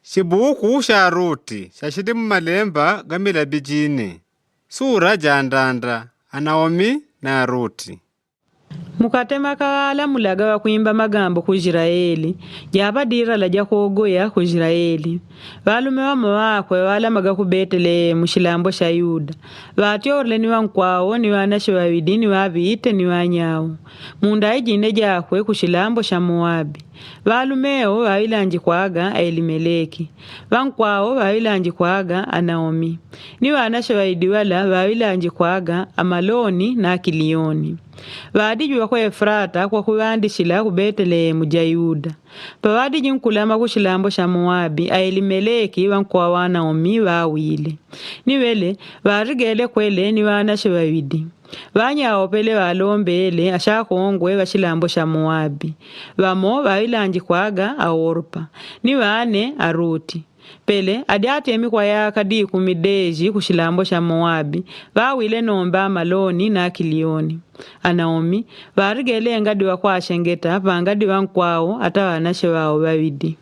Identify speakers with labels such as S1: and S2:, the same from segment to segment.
S1: Shibuku sha Ruti shashidi mmalemba gamila bijini. Sura jandanda Naomi na Ruti.
S2: Mukatema kawala mulaga wa kuimba magambo ku Israeli, jaba dira la jakogoya ku Israeli. Valume wa mwakwe wala maga ku Betelehemu shilambo sha Yuda. Vatyorle ni wankwao ni wanashe wawidi ni wabite ni wanyawo. Munda ijine jakwe ku shilambo sha Moabi. Valumeo wawilanji kwaga Elimeleki. Wankwao wawilanji kwaga Naomi. Ni wanashe wawidi wala wawilanji kwaga Amaloni na Kilioni. Vadijwa kwa Efrata kwa kuwandishila ku Betelehemu ja Yuda. Pavadiji nkulama ku shilambo sha Moabi Elimeleki wankwa wa Naomi wawile. Niwele varigele kwele ni wanashe wawidi. Vanyawo pele valombele ashakongwe wa shilambo sha Moabi. Vamo wawilanji kwaga Orpa. Ni wane Ruti. Pele adiatemi kwa yaka di kumideji ku shilambo sha Moabi wawile nomba Amaloni na Kilioni. Naomi varigele ngadiwa kwa shengeta vangadiwa nkwao ata wanashe wao wawidi.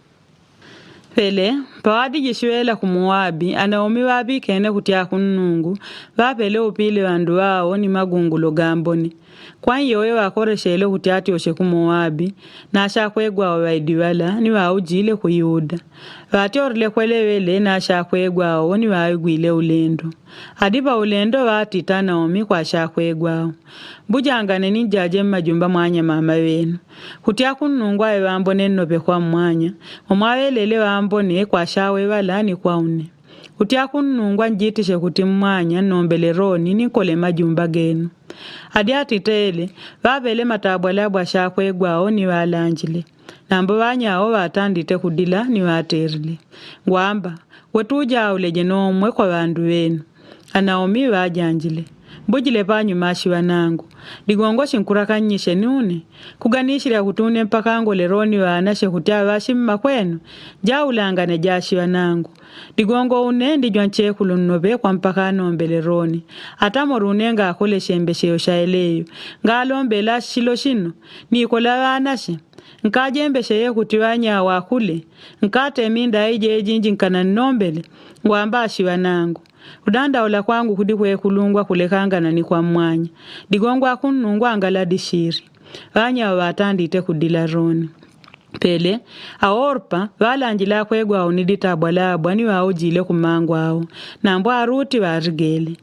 S2: Pele pawadi jishwela ku Moabi Naomi wabikene kutia kunungu vapele upile wandu wao ni magungulo gamboni. Kwa yoye wakoreshele kutiati oshe ku Moabi na ashakwegwa wawaidi wala ni waujile ku Yuda. Vatiorile kwelewele na ashakwegwa ni waigwile ulendo. Hadipa ulendo watita Naomi kwa ashakwegwa. Bujangane ni jaje majumba mwanya mama wenu. Kutia kunungu awe wambone nobe kwa mwanya. Umawelele wambone kwa ashawe wala ni kwa une. Kutia kunungu njitishe kuti mwanya nombele roni ni kole majumba genu. Adiatitele vavele matabwalabwa ashakwegwa ni walanjile. Nambo wanyawo watandite kudila ni waterile. Ngwamba, wetuja uleje nomwe kwa wandu wenu. Naomi wajanjile. Mbujile panyu mashi wanangu. Digongo shinkurakanyishe nune. Kuganishile kutune mpaka ngoleroni wanashe kutia washimma kwenu. Jaulangane jashi wanangu. Digongo unendi jwanche kulunobe kwa mpaka nombeleroni. Atamorunenga akole shembeshe yoshaeleyo. Ngalombela shilo shino. Nikola wanashe. Nkajembeshe kutiwanya wakule. Nkate minda ije jinji nkana nombele. Ngwambashi wanangu. Udanda ola kwangu kudikwe kulungwa kulekangana ni kwa mwanya. Digongwa kunungwa angaladishiri. Wanya watandite kudila roni. Pele, Orpa walanjila kwegwa uniditabwalabwa ni waujile kumangwa au. Nambwa Ruti warigele.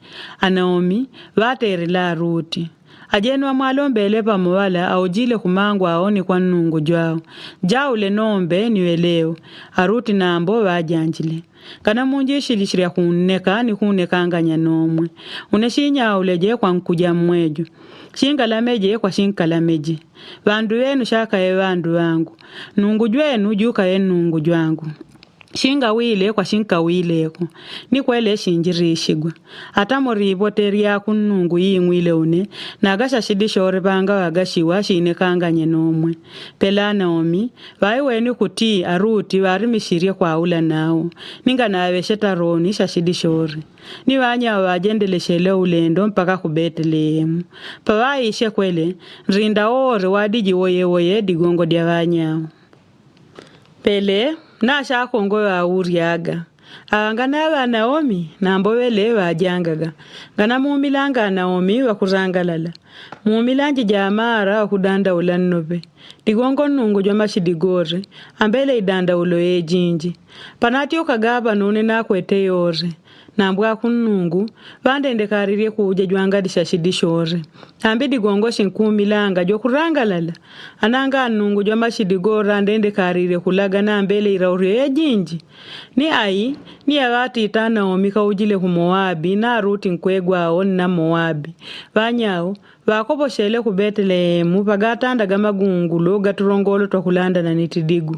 S2: Naomi waterila Ruti. Ajenu wa mwalombele pa mwala aujile kumangwa au ni kwa nungu jwao. Jaule nombe niweleo. Ruti nambo wajanjile. Kana munjishilishira kuneka ni kunekanganya nomwe. Uneshinya uleje kwa nkuja mweju. Shinkalameje kwa shinkalameje. Vandu wenu shaka wandu wangu. Nungu jwenu juka nungu jwangu. Shinga wile kwa shinka wileko. Ni kwele shinjirishigwa. Ata moriboteria kunungu yingwile une. Nagasha shidishore banga wagashiwa shinekanganye nomwe. Pela Naomi, waiweni kuti Ruti warimishirie kwa ula nao. Ninga nawesheta roni shashidishore. Ni wanya wajendeleshele ulendo mpaka ku Betelehemu. Pawaishe kwele, nrinda ore wadiji woye digongo dia wanyao. Pele, na shakongo wa uriaga. Ngana wa Naomi nambo wele wajangaga. Ngana muumilanga Naomi wakurangalala. Muumilanji jamara wakudanda ulanobe. Digongo nungu jwamashidigore. Ambele idanda ulo jinji. Panati okagaba nune na kwete yore. Nambwa kunungu, vandende karirie kuja jwangadisha shidishore. Ambi digongo shinkumilanga jokurangalala. Ananga nungu jwamashidigora ndende karirie kulaga na ambele iraure jinji. Ni ai, ni agati ita Naomi ujile ku Moabi na Ruti nkwegwa oni na Moabi. Vanyao, wakopo shele ku Betelehemu pagatanda gama gungulo gaturongolo twakulanda na nitidigu.